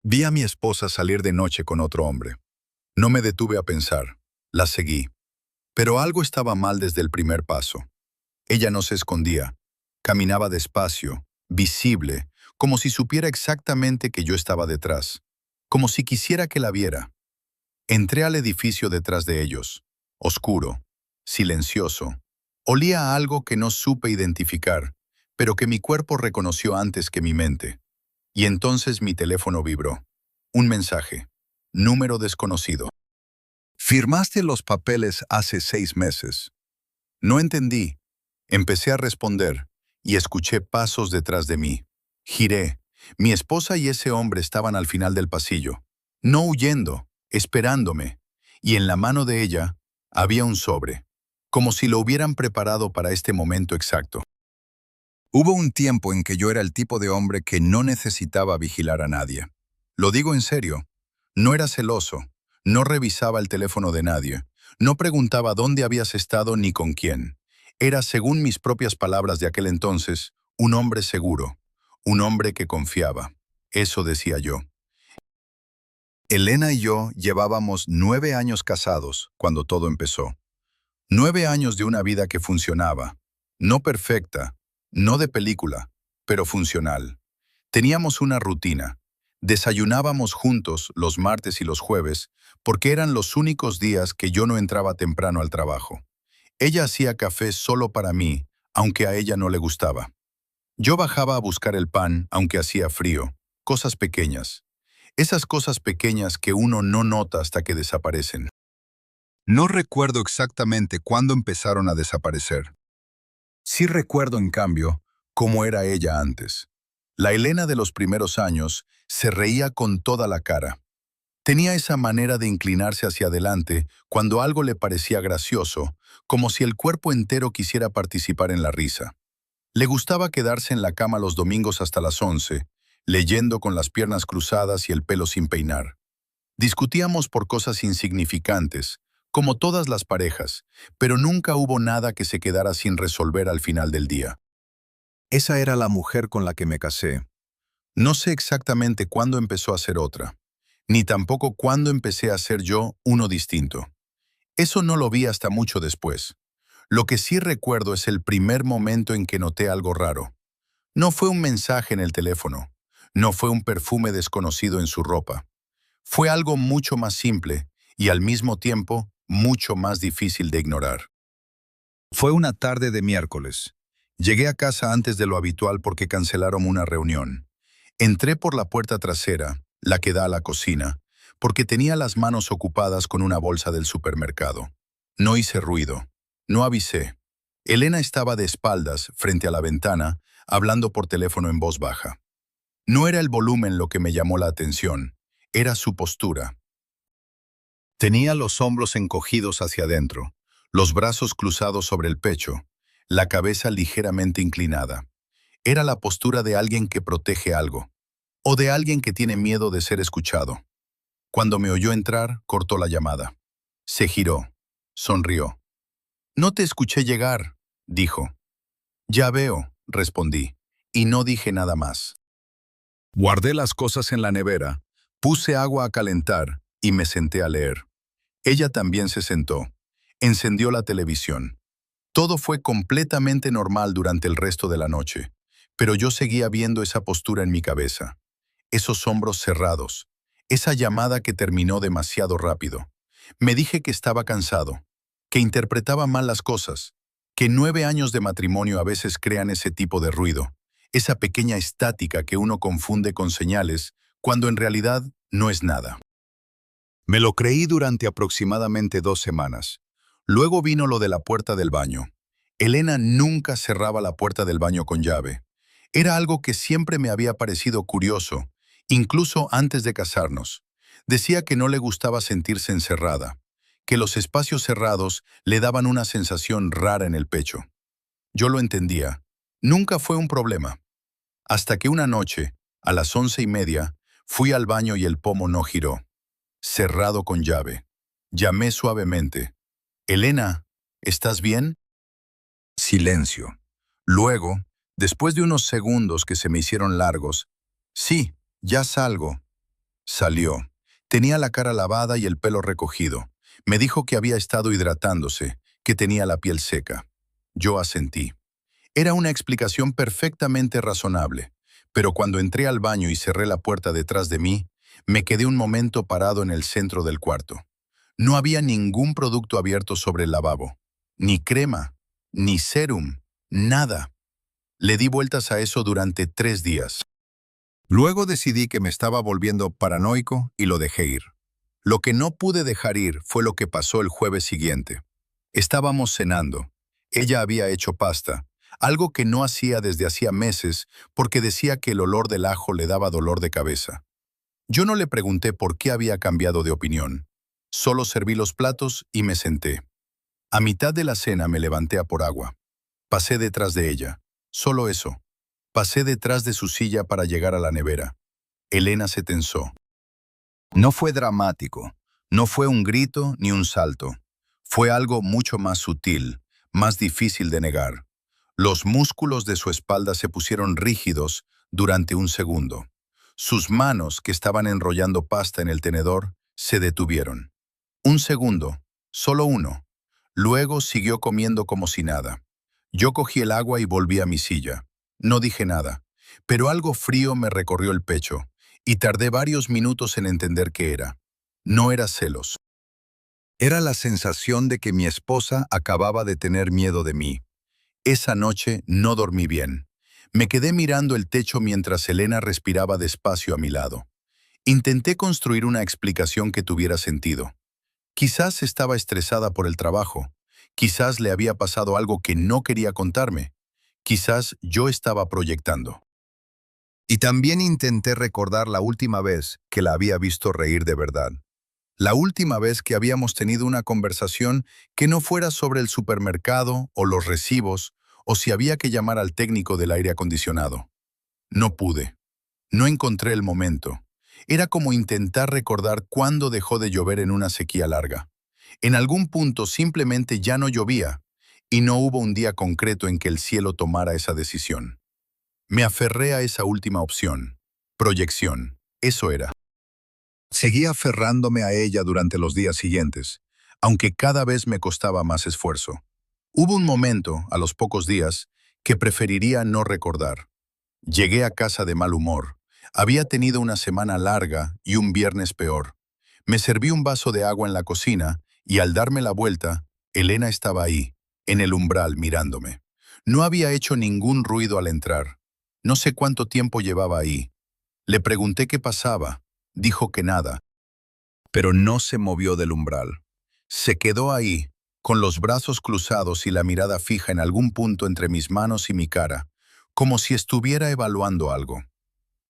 Vi a mi esposa salir de noche con otro hombre. No me detuve a pensar. La seguí. Pero algo estaba mal desde el primer paso. Ella no se escondía. Caminaba despacio, visible, como si supiera exactamente que yo estaba detrás. Como si quisiera que la viera. Entré al edificio detrás de ellos. Oscuro, silencioso. Olía a algo que no supe identificar, pero que mi cuerpo reconoció antes que mi mente. Y entonces mi teléfono vibró. Un mensaje. Número desconocido. Firmaste los papeles hace 6 meses. No entendí. Empecé a responder y escuché pasos detrás de mí. Giré. Mi esposa y ese hombre estaban al final del pasillo. No huyendo, esperándome. Y en la mano de ella había un sobre, como si lo hubieran preparado para este momento exacto. Hubo un tiempo en que yo era el tipo de hombre que no necesitaba vigilar a nadie. Lo digo en serio. No era celoso, no revisaba el teléfono de nadie, no preguntaba dónde habías estado ni con quién. Era, según mis propias palabras de aquel entonces, un hombre seguro, un hombre que confiaba. Eso decía yo. Elena y yo llevábamos 9 años casados cuando todo empezó. 9 años de una vida que funcionaba. No perfecta, no de película, pero funcional. Teníamos una rutina. Desayunábamos juntos los martes y los jueves porque eran los únicos días que yo no entraba temprano al trabajo. Ella hacía café solo para mí, aunque a ella no le gustaba. Yo bajaba a buscar el pan, aunque hacía frío. Cosas pequeñas. Esas cosas pequeñas que uno no nota hasta que desaparecen. No recuerdo exactamente cuándo empezaron a desaparecer. Sí recuerdo, en cambio, cómo era ella antes. La Elena de los primeros años se reía con toda la cara. Tenía esa manera de inclinarse hacia adelante cuando algo le parecía gracioso, como si el cuerpo entero quisiera participar en la risa. Le gustaba quedarse en la cama los domingos hasta las 11, leyendo con las piernas cruzadas y el pelo sin peinar. Discutíamos por cosas insignificantes, como todas las parejas, pero nunca hubo nada que se quedara sin resolver al final del día. Esa era la mujer con la que me casé. No sé exactamente cuándo empezó a ser otra, ni tampoco cuándo empecé a ser yo uno distinto. Eso no lo vi hasta mucho después. Lo que sí recuerdo es el primer momento en que noté algo raro. No fue un mensaje en el teléfono, no fue un perfume desconocido en su ropa. Fue algo mucho más simple y al mismo tiempo mucho más difícil de ignorar. Fue una tarde de miércoles. Llegué a casa antes de lo habitual porque cancelaron una reunión. Entré por la puerta trasera, la que da a la cocina, porque tenía las manos ocupadas con una bolsa del supermercado. No hice ruido. No avisé. Elena estaba de espaldas, frente a la ventana, hablando por teléfono en voz baja. No era el volumen lo que me llamó la atención, era su postura. Tenía los hombros encogidos hacia adentro, los brazos cruzados sobre el pecho, la cabeza ligeramente inclinada. Era la postura de alguien que protege algo, o de alguien que tiene miedo de ser escuchado. Cuando me oyó entrar, cortó la llamada. Se giró, sonrió. «No te escuché llegar», dijo. «Ya veo», respondí, y no dije nada más. Guardé las cosas en la nevera, puse agua a calentar y me senté a leer. Ella también se sentó. Encendió la televisión. Todo fue completamente normal durante el resto de la noche, pero yo seguía viendo esa postura en mi cabeza, esos hombros cerrados, esa llamada que terminó demasiado rápido. Me dije que estaba cansado, que interpretaba mal las cosas, que 9 años de matrimonio a veces crean ese tipo de ruido, esa pequeña estática que uno confunde con señales, cuando en realidad no es nada. Me lo creí durante aproximadamente 2 semanas. Luego vino lo de la puerta del baño. Elena nunca cerraba la puerta del baño con llave. Era algo que siempre me había parecido curioso, incluso antes de casarnos. Decía que no le gustaba sentirse encerrada, que los espacios cerrados le daban una sensación rara en el pecho. Yo lo entendía. Nunca fue un problema. Hasta que una noche, a las 11:30, fui al baño y el pomo no giró. Cerrado con llave. Llamé suavemente. «Elena, ¿estás bien?» Silencio. Luego, después de unos segundos que se me hicieron largos, «Sí, ya salgo». Salió. Tenía la cara lavada y el pelo recogido. Me dijo que había estado hidratándose, que tenía la piel seca. Yo asentí. Era una explicación perfectamente razonable, pero cuando entré al baño y cerré la puerta detrás de mí, me quedé un momento parado en el centro del cuarto. No había ningún producto abierto sobre el lavabo. Ni crema, ni serum, nada. Le di vueltas a eso durante 3 días. Luego decidí que me estaba volviendo paranoico y lo dejé ir. Lo que no pude dejar ir fue lo que pasó el jueves siguiente. Estábamos cenando. Ella había hecho pasta, algo que no hacía desde hacía meses porque decía que el olor del ajo le daba dolor de cabeza. Yo no le pregunté por qué había cambiado de opinión. Solo serví los platos y me senté. A mitad de la cena me levanté a por agua. Pasé detrás de ella. Solo eso. Pasé detrás de su silla para llegar a la nevera. Elena se tensó. No fue dramático. No fue un grito ni un salto. Fue algo mucho más sutil, más difícil de negar. Los músculos de su espalda se pusieron rígidos durante un segundo. Sus manos, que estaban enrollando pasta en el tenedor, se detuvieron. Un segundo, solo uno. Luego siguió comiendo como si nada. Yo cogí el agua y volví a mi silla. No dije nada, pero algo frío me recorrió el pecho, y tardé varios minutos en entender qué era. No era celos. Era la sensación de que mi esposa acababa de tener miedo de mí. Esa noche no dormí bien. Me quedé mirando el techo mientras Elena respiraba despacio a mi lado. Intenté construir una explicación que tuviera sentido. Quizás estaba estresada por el trabajo. Quizás le había pasado algo que no quería contarme. Quizás yo estaba proyectando. Y también intenté recordar la última vez que la había visto reír de verdad. La última vez que habíamos tenido una conversación que no fuera sobre el supermercado o los recibos o si había que llamar al técnico del aire acondicionado. No pude. No encontré el momento. Era como intentar recordar cuándo dejó de llover en una sequía larga. En algún punto simplemente ya no llovía, y no hubo un día concreto en que el cielo tomara esa decisión. Me aferré a esa última opción. Proyección. Eso era. Seguí aferrándome a ella durante los días siguientes, aunque cada vez me costaba más esfuerzo. Hubo un momento, a los pocos días, que preferiría no recordar. Llegué a casa de mal humor. Había tenido una semana larga y un viernes peor. Me serví un vaso de agua en la cocina y al darme la vuelta, Elena estaba ahí, en el umbral mirándome. No había hecho ningún ruido al entrar. No sé cuánto tiempo llevaba ahí. Le pregunté qué pasaba. Dijo que nada, pero no se movió del umbral. Se quedó ahí, con los brazos cruzados y la mirada fija en algún punto entre mis manos y mi cara, como si estuviera evaluando algo.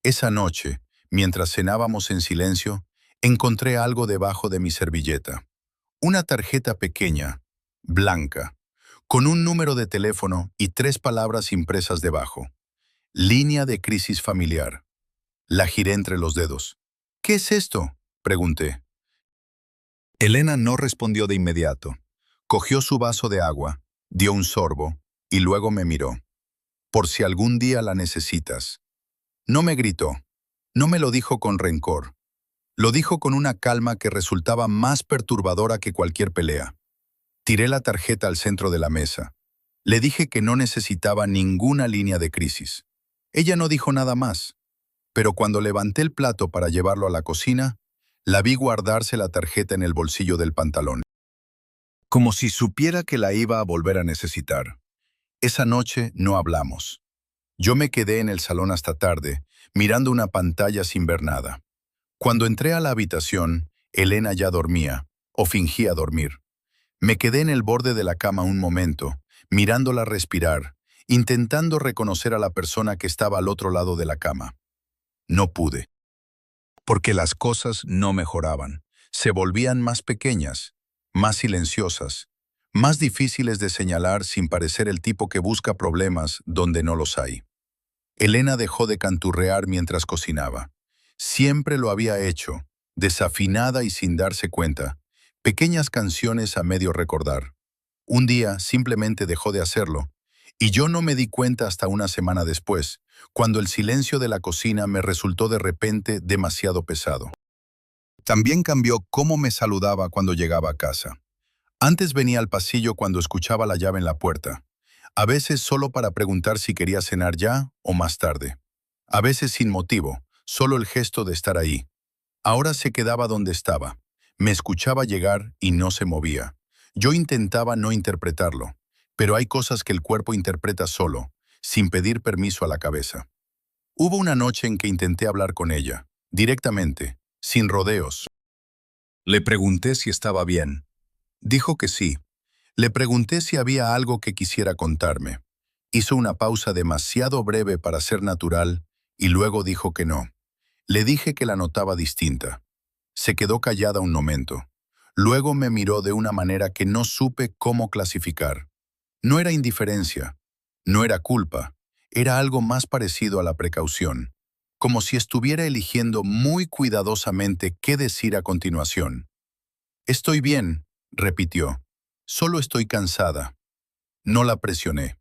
Esa noche, mientras cenábamos en silencio, encontré algo debajo de mi servilleta. Una tarjeta pequeña, blanca, con un número de teléfono y 3 palabras impresas debajo. Línea de crisis familiar. La giré entre los dedos. ¿Qué es esto?, pregunté. Elena no respondió de inmediato. Cogió su vaso de agua, dio un sorbo y luego me miró. Por si algún día la necesitas. No me gritó. No me lo dijo con rencor. Lo dijo con una calma que resultaba más perturbadora que cualquier pelea. Tiré la tarjeta al centro de la mesa. Le dije que no necesitaba ninguna línea de crisis. Ella no dijo nada más. Pero cuando levanté el plato para llevarlo a la cocina, la vi guardarse la tarjeta en el bolsillo del pantalón. Como si supiera que la iba a volver a necesitar. Esa noche no hablamos. Yo me quedé en el salón hasta tarde, mirando una pantalla sin ver nada. Cuando entré a la habitación, Elena ya dormía, o fingía dormir. Me quedé en el borde de la cama un momento, mirándola respirar, intentando reconocer a la persona que estaba al otro lado de la cama. No pude. Porque las cosas no mejoraban. Se volvían más pequeñas, más silenciosas, más difíciles de señalar sin parecer el tipo que busca problemas donde no los hay. Elena dejó de canturrear mientras cocinaba. Siempre lo había hecho, desafinada y sin darse cuenta. Pequeñas canciones a medio recordar. Un día simplemente dejó de hacerlo, y yo no me di cuenta hasta una semana después, cuando el silencio de la cocina me resultó de repente demasiado pesado. También cambió cómo me saludaba cuando llegaba a casa. Antes venía al pasillo cuando escuchaba la llave en la puerta. A veces solo para preguntar si quería cenar ya o más tarde. A veces sin motivo, solo el gesto de estar ahí. Ahora se quedaba donde estaba. Me escuchaba llegar y no se movía. Yo intentaba no interpretarlo, pero hay cosas que el cuerpo interpreta solo, sin pedir permiso a la cabeza. Hubo una noche en que intenté hablar con ella, directamente, sin rodeos. Le pregunté si estaba bien. Dijo que sí. Le pregunté si había algo que quisiera contarme. Hizo una pausa demasiado breve para ser natural y luego dijo que no. Le dije que la notaba distinta. Se quedó callada un momento. Luego me miró de una manera que no supe cómo clasificar. No era indiferencia, no era culpa, era algo más parecido a la precaución, como si estuviera eligiendo muy cuidadosamente qué decir a continuación. Estoy bien, repitió. Solo estoy cansada. No la presioné.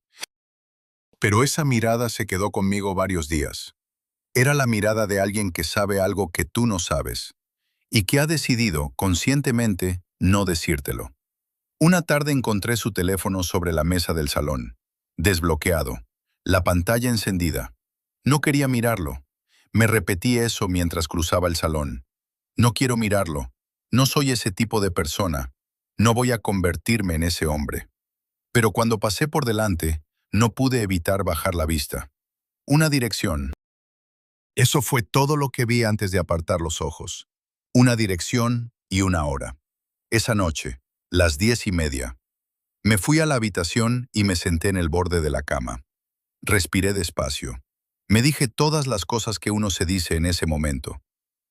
Pero esa mirada se quedó conmigo varios días. Era la mirada de alguien que sabe algo que tú no sabes y que ha decidido, conscientemente, no decírtelo. Una tarde encontré su teléfono sobre la mesa del salón, desbloqueado, la pantalla encendida. No quería mirarlo. Me repetí eso mientras cruzaba el salón. No quiero mirarlo. No soy ese tipo de persona. No voy a convertirme en ese hombre. Pero cuando pasé por delante, no pude evitar bajar la vista. Una dirección. Eso fue todo lo que vi antes de apartar los ojos. Una dirección y una hora. Esa noche, las 10:30. Me fui a la habitación y me senté en el borde de la cama. Respiré despacio. Me dije todas las cosas que uno se dice en ese momento.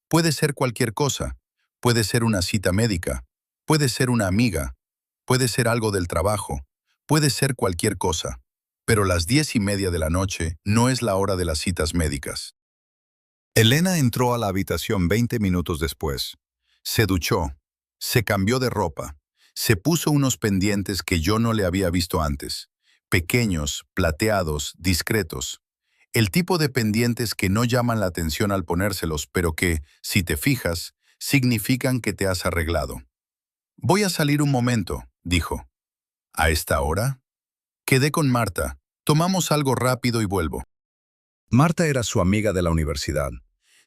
Puede ser cualquier cosa. Puede ser una cita médica. Puede ser una amiga. Puede ser algo del trabajo. Puede ser cualquier cosa. Pero las 10:30 de la noche no es la hora de las citas médicas. Elena entró a la habitación 20 minutos después. Se duchó. Se cambió de ropa. Se puso unos pendientes que yo no le había visto antes. Pequeños, plateados, discretos. El tipo de pendientes que no llaman la atención al ponérselos, pero que, si te fijas, significan que te has arreglado. Voy a salir un momento, dijo. ¿A esta hora? Quedé con Marta. Tomamos algo rápido y vuelvo. Marta era su amiga de la universidad.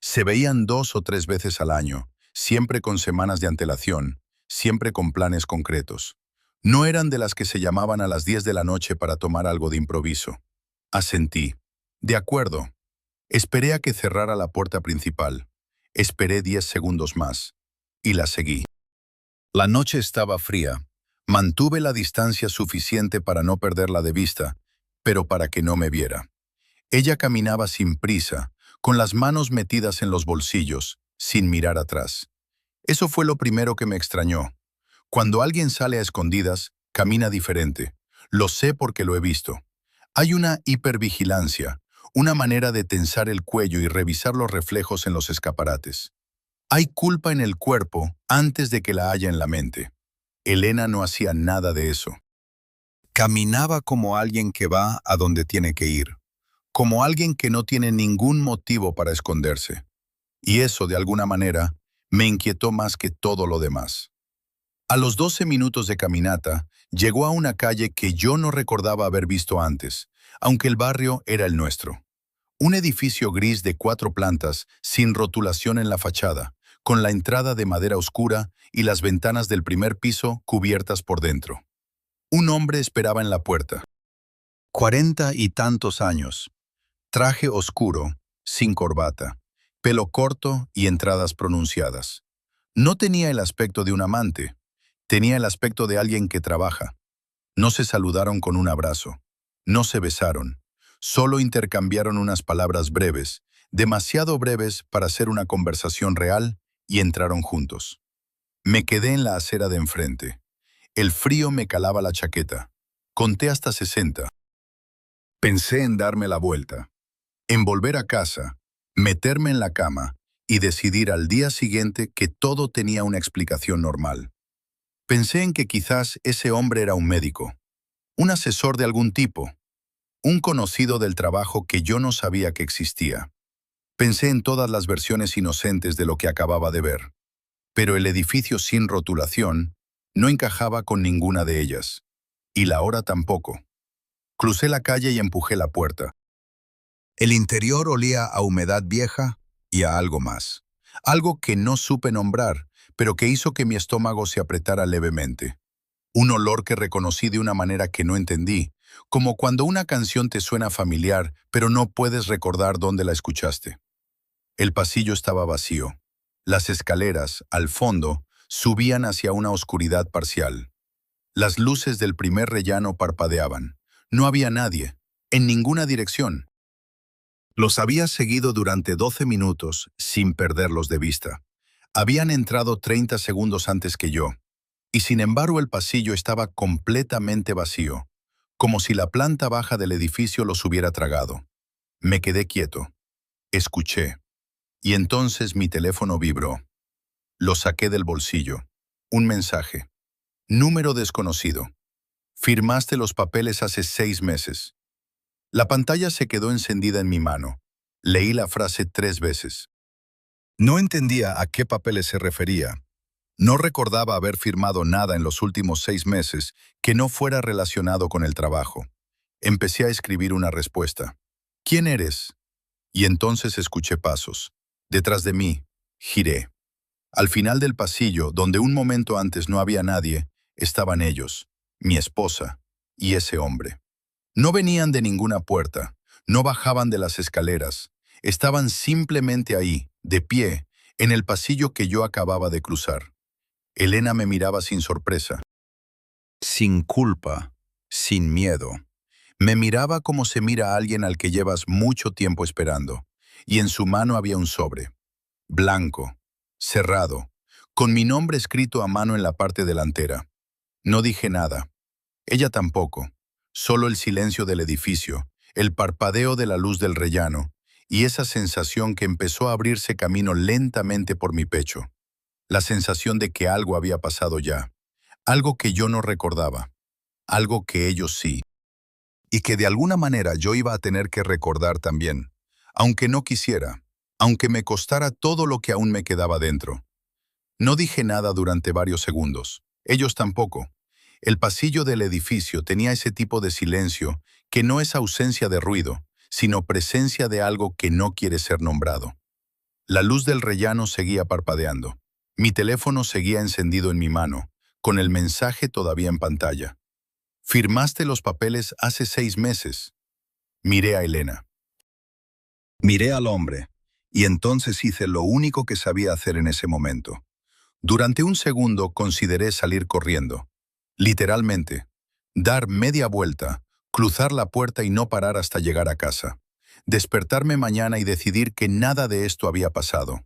Se veían 2 o 3 veces al año, siempre con semanas de antelación, siempre con planes concretos. No eran de las que se llamaban a las 10 de la noche para tomar algo de improviso. Asentí. De acuerdo. Esperé a que cerrara la puerta principal. Esperé 10 segundos más. Y la seguí. La noche estaba fría. Mantuve la distancia suficiente para no perderla de vista, pero para que no me viera. Ella caminaba sin prisa, con las manos metidas en los bolsillos, sin mirar atrás. Eso fue lo primero que me extrañó. Cuando alguien sale a escondidas, camina diferente. Lo sé porque lo he visto. Hay una hipervigilancia, una manera de tensar el cuello y revisar los reflejos en los escaparates. Hay culpa en el cuerpo antes de que la haya en la mente. Elena no hacía nada de eso. Caminaba como alguien que va a donde tiene que ir, como alguien que no tiene ningún motivo para esconderse. Y eso, de alguna manera, me inquietó más que todo lo demás. A los 12 minutos de caminata, llegó a una calle que yo no recordaba haber visto antes, aunque el barrio era el nuestro. Un edificio gris de 4 plantas, sin rotulación en la fachada, con la entrada de madera oscura y las ventanas del primer piso cubiertas por dentro. Un hombre esperaba en la puerta. 40 y tantos años. Traje oscuro, sin corbata, pelo corto y entradas pronunciadas. No tenía el aspecto de un amante, tenía el aspecto de alguien que trabaja. No se saludaron con un abrazo, no se besaron, solo intercambiaron unas palabras breves, demasiado breves para hacer una conversación real, y entraron juntos. Me quedé en la acera de enfrente. El frío me calaba la chaqueta. Conté hasta 60. Pensé en darme la vuelta, en volver a casa, meterme en la cama y decidir al día siguiente que todo tenía una explicación normal. Pensé en que quizás ese hombre era un médico, un asesor de algún tipo, un conocido del trabajo que yo no sabía que existía. Pensé en todas las versiones inocentes de lo que acababa de ver. pero el edificio sin rotulación no encajaba con ninguna de ellas. Y la hora tampoco. Crucé la calle y empujé la puerta. El interior olía a humedad vieja y a algo más. Algo que no supe nombrar, pero que hizo que mi estómago se apretara levemente. Un olor que reconocí de una manera que no entendí, como cuando una canción te suena familiar, pero no puedes recordar dónde la escuchaste. El pasillo estaba vacío. Las escaleras, al fondo, subían hacia una oscuridad parcial. Las luces del primer rellano parpadeaban. No había nadie, en ninguna dirección. Los había seguido durante 12 minutos sin perderlos de vista. Habían entrado 30 segundos antes que yo, y sin embargo el pasillo estaba completamente vacío, como si la planta baja del edificio los hubiera tragado. Me quedé quieto. Escuché. Y entonces mi teléfono vibró. Lo saqué del bolsillo. Un mensaje. Número desconocido. Firmaste los papeles hace 6 meses. La pantalla se quedó encendida en mi mano. Leí la frase 3 veces. No entendía a qué papeles se refería. No recordaba haber firmado nada en los últimos 6 meses que no fuera relacionado con el trabajo. Empecé a escribir una respuesta. ¿Quién eres? Y entonces escuché pasos. Detrás de mí, giré. Al final del pasillo, donde un momento antes no había nadie, estaban ellos, mi esposa y ese hombre. No venían de ninguna puerta, no bajaban de las escaleras, estaban simplemente ahí, de pie, en el pasillo que yo acababa de cruzar. Elena me miraba sin sorpresa, sin culpa, sin miedo. Me miraba como se mira a alguien al que llevas mucho tiempo esperando, y en su mano había un sobre, blanco, cerrado, con mi nombre escrito a mano en la parte delantera. No dije nada. Ella tampoco. Solo el silencio del edificio, el parpadeo de la luz del rellano y esa sensación que empezó a abrirse camino lentamente por mi pecho. La sensación de que algo había pasado ya. Algo que yo no recordaba. Algo que ellos sí. Y que de alguna manera yo iba a tener que recordar también. Aunque no quisiera. Aunque me costara todo lo que aún me quedaba dentro. No dije nada durante varios segundos. Ellos tampoco. El pasillo del edificio tenía ese tipo de silencio que no es ausencia de ruido, sino presencia de algo que no quiere ser nombrado. La luz del rellano seguía parpadeando. Mi teléfono seguía encendido en mi mano, con el mensaje todavía en pantalla. Firmaste los papeles hace 6 meses. Miré a Elena. Miré al hombre, y entonces hice lo único que sabía hacer en ese momento. Durante un segundo consideré salir corriendo. Literalmente, dar media vuelta, cruzar la puerta y no parar hasta llegar a casa. Despertarme mañana y decidir que nada de esto había pasado.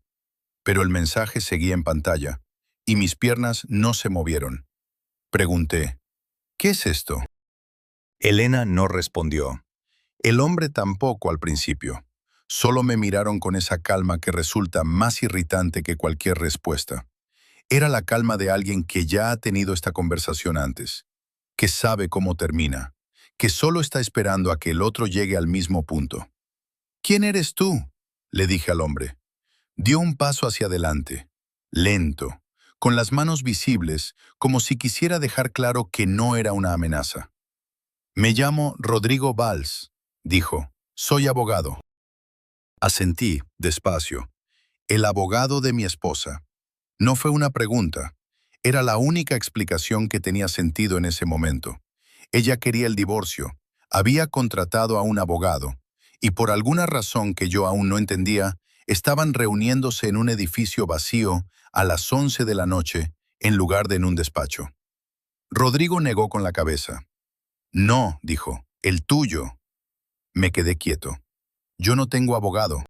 Pero el mensaje seguía en pantalla, y mis piernas no se movieron. Pregunté, ¿qué es esto? Elena no respondió. El hombre tampoco al principio. Solo me miraron con esa calma que resulta más irritante que cualquier respuesta. Era la calma de alguien que ya ha tenido esta conversación antes, que sabe cómo termina, que solo está esperando a que el otro llegue al mismo punto. ¿Quién eres tú?, le dije al hombre. Dio un paso hacia adelante, lento, con las manos visibles, como si quisiera dejar claro que no era una amenaza. Me llamo Rodrigo Valls, dijo. Soy abogado. Asentí, despacio. El abogado de mi esposa. No fue una pregunta. Era la única explicación que tenía sentido en ese momento. Ella quería el divorcio. Había contratado a un abogado. Y por alguna razón que yo aún no entendía, estaban reuniéndose en un edificio vacío a las 11 de la noche, en lugar de en un despacho. Rodrigo negó con la cabeza. No, dijo, el tuyo. Me quedé quieto. Yo no tengo abogado.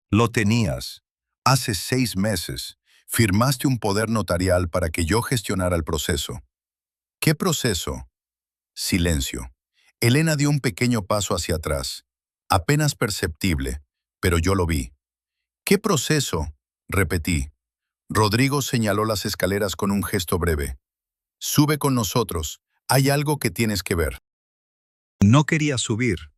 Lo tenías. Hace 6 meses. Firmaste un poder notarial para que yo gestionara el proceso. ¿Qué proceso? Silencio. Elena dio un pequeño paso hacia atrás. Apenas perceptible, pero yo lo vi. ¿Qué proceso? Repetí. Rodrigo señaló las escaleras con un gesto breve. Sube con nosotros. Hay algo que tienes que ver. No quería subir.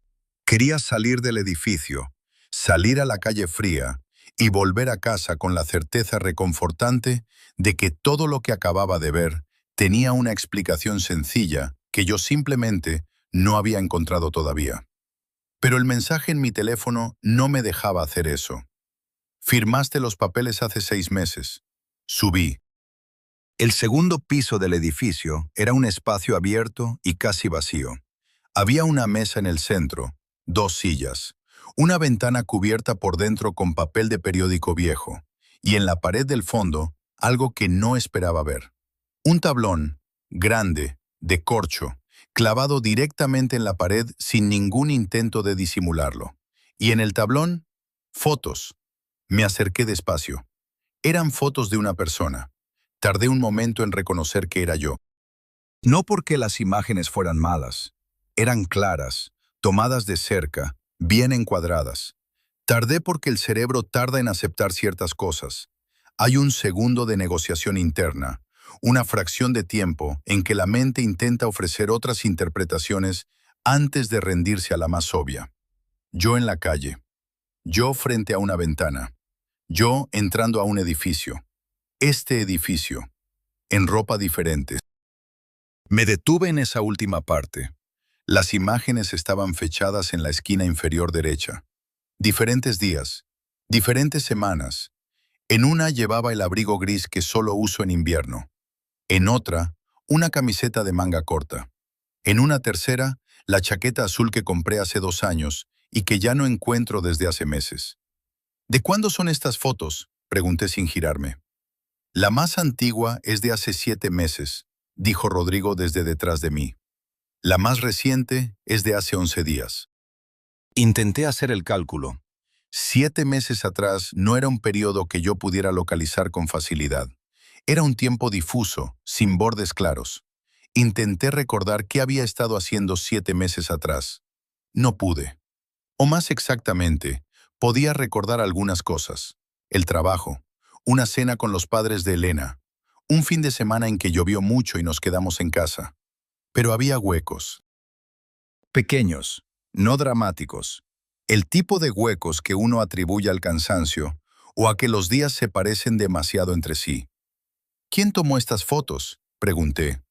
Quería salir del edificio, salir a la calle fría y volver a casa con la certeza reconfortante de que todo lo que acababa de ver tenía una explicación sencilla que yo simplemente no había encontrado todavía. Pero el mensaje en mi teléfono no me dejaba hacer eso. Firmaste los papeles hace 6 meses. Subí. El segundo piso del edificio era un espacio abierto y casi vacío. Había una mesa en el centro, 2 sillas, una ventana cubierta por dentro con papel de periódico viejo, y en la pared del fondo, algo que no esperaba ver. Un tablón, grande, de corcho, clavado directamente en la pared sin ningún intento de disimularlo. Y en el tablón, fotos. Me acerqué despacio. Eran fotos de una persona. Tardé un momento en reconocer que era yo. No porque las imágenes fueran malas. Eran claras, tomadas de cerca, bien encuadradas. Tardé porque el cerebro tarda en aceptar ciertas cosas. Hay un segundo de negociación interna, una fracción de tiempo en que la mente intenta ofrecer otras interpretaciones antes de rendirse a la más obvia. Yo en la calle. Yo frente a una ventana. Yo entrando a un edificio. Este edificio. En ropa diferente. Me detuve en esa última parte. Las imágenes estaban fechadas en la esquina inferior derecha. Diferentes días, diferentes semanas. En una llevaba el abrigo gris que solo uso en invierno. En otra, una camiseta de manga corta. En una tercera, la chaqueta azul que compré hace 2 años y que ya no encuentro desde hace meses. ¿De cuándo son estas fotos?, pregunté sin girarme. La más antigua es de hace 7 meses, dijo Rodrigo desde detrás de mí. La más reciente es de hace 11 días. Intenté hacer el cálculo. 7 meses atrás no era un periodo que yo pudiera localizar con facilidad. Era un tiempo difuso, sin bordes claros. Intenté recordar qué había estado haciendo 7 meses atrás. No pude. O más exactamente, podía recordar algunas cosas. El trabajo, una cena con los padres de Elena, un fin de semana en que llovió mucho y nos quedamos en casa. Pero había huecos. Pequeños, no dramáticos. El tipo de huecos que uno atribuye al cansancio o a que los días se parecen demasiado entre sí. ¿Quién tomó estas fotos?, pregunté.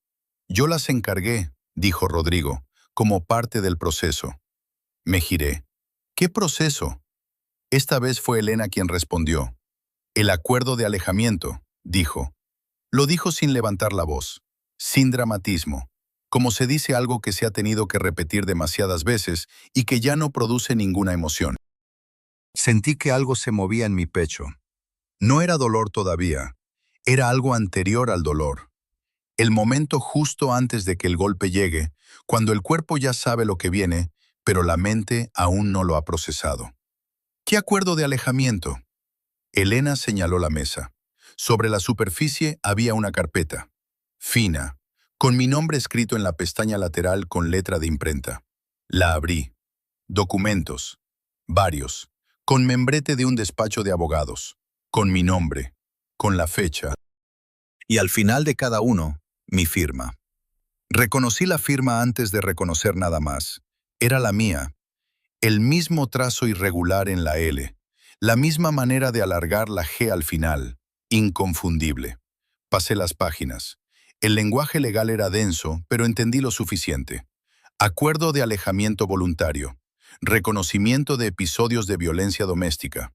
Yo las encargué, dijo Rodrigo, como parte del proceso. Me giré. ¿Qué proceso? Esta vez fue Elena quien respondió. El acuerdo de alejamiento, dijo. Lo dijo sin levantar la voz, sin dramatismo, como se dice algo que se ha tenido que repetir demasiadas veces y que ya no produce ninguna emoción. Sentí que algo se movía en mi pecho. No era dolor todavía, era algo anterior al dolor. El momento justo antes de que el golpe llegue, cuando el cuerpo ya sabe lo que viene, pero la mente aún no lo ha procesado. ¿Qué acuerdo de alejamiento? Elena señaló la mesa. Sobre la superficie había una carpeta, fina, con mi nombre escrito en la pestaña lateral con letra de imprenta. La abrí. Documentos. Varios. Con membrete de un despacho de abogados. Con mi nombre. Con la fecha. Y al final de cada uno, mi firma. Reconocí la firma antes de reconocer nada más. Era la mía. El mismo trazo irregular en la L. La misma manera de alargar la G al final. Inconfundible. Pasé las páginas. El lenguaje legal era denso, pero entendí lo suficiente. Acuerdo de alejamiento voluntario. Reconocimiento de episodios de violencia doméstica.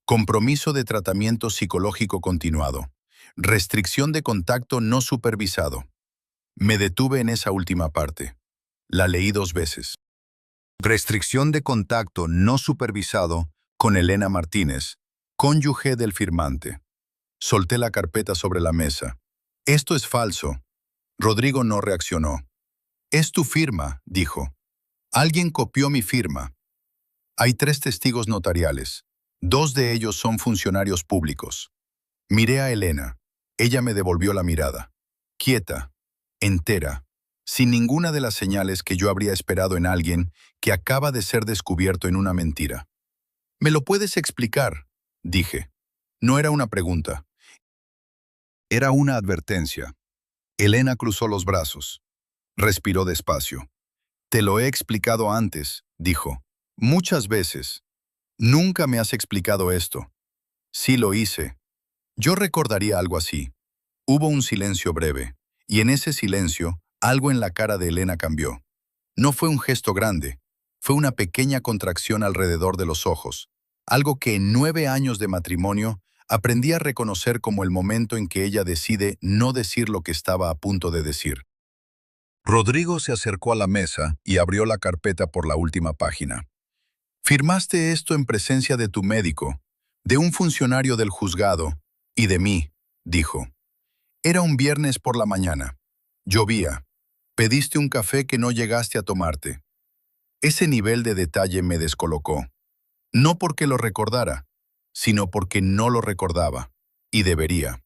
Compromiso de tratamiento psicológico continuado. Restricción de contacto no supervisado. Me detuve en esa última parte. La leí 2 veces. Restricción de contacto no supervisado con Elena Martínez, cónyuge del firmante. Solté la carpeta sobre la mesa. Esto es falso. Rodrigo no reaccionó. Es tu firma, dijo. Alguien copió mi firma. Hay 3 testigos notariales. 2 de ellos son funcionarios públicos. Miré a Elena. Ella me devolvió la mirada. Quieta, entera, sin ninguna de las señales que yo habría esperado en alguien que acaba de ser descubierto en una mentira. ¿Me lo puedes explicar?, dije. No era una pregunta. Era una advertencia. Elena cruzó los brazos. Respiró despacio. Te lo he explicado antes, dijo. Muchas veces. Nunca me has explicado esto. Sí lo hice. Yo recordaría algo así. Hubo un silencio breve, y en ese silencio, algo en la cara de Elena cambió. No fue un gesto grande, fue una pequeña contracción alrededor de los ojos, algo que en 9 años de matrimonio aprendí a reconocer como el momento en que ella decide no decir lo que estaba a punto de decir. Rodrigo se acercó a la mesa y abrió la carpeta por la última página. Firmaste esto en presencia de tu médico, de un funcionario del juzgado y de mí, dijo. Era un viernes por la mañana. Llovía. Pediste un café que no llegaste a tomarte. Ese nivel de detalle me descolocó. No porque lo recordara, sino porque no lo recordaba. Y debería.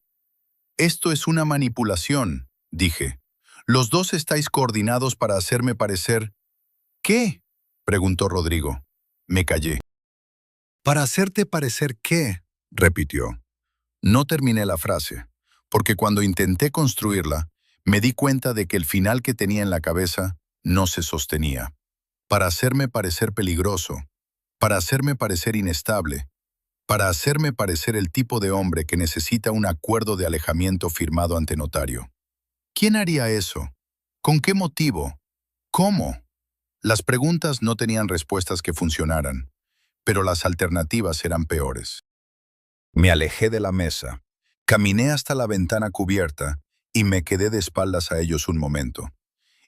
Esto es una manipulación, dije. Los dos estáis coordinados para hacerme parecer... ¿Qué? Preguntó Rodrigo. Me callé. ¿Para hacerte parecer qué? Repitió. No terminé la frase, porque cuando intenté construirla, me di cuenta de que el final que tenía en la cabeza no se sostenía. Para hacerme parecer peligroso, para hacerme parecer inestable, para hacerme parecer el tipo de hombre que necesita un acuerdo de alejamiento firmado ante notario. ¿Quién haría eso? ¿Con qué motivo? ¿Cómo? Las preguntas no tenían respuestas que funcionaran, pero las alternativas eran peores. Me alejé de la mesa, caminé hasta la ventana cubierta y me quedé de espaldas a ellos un momento.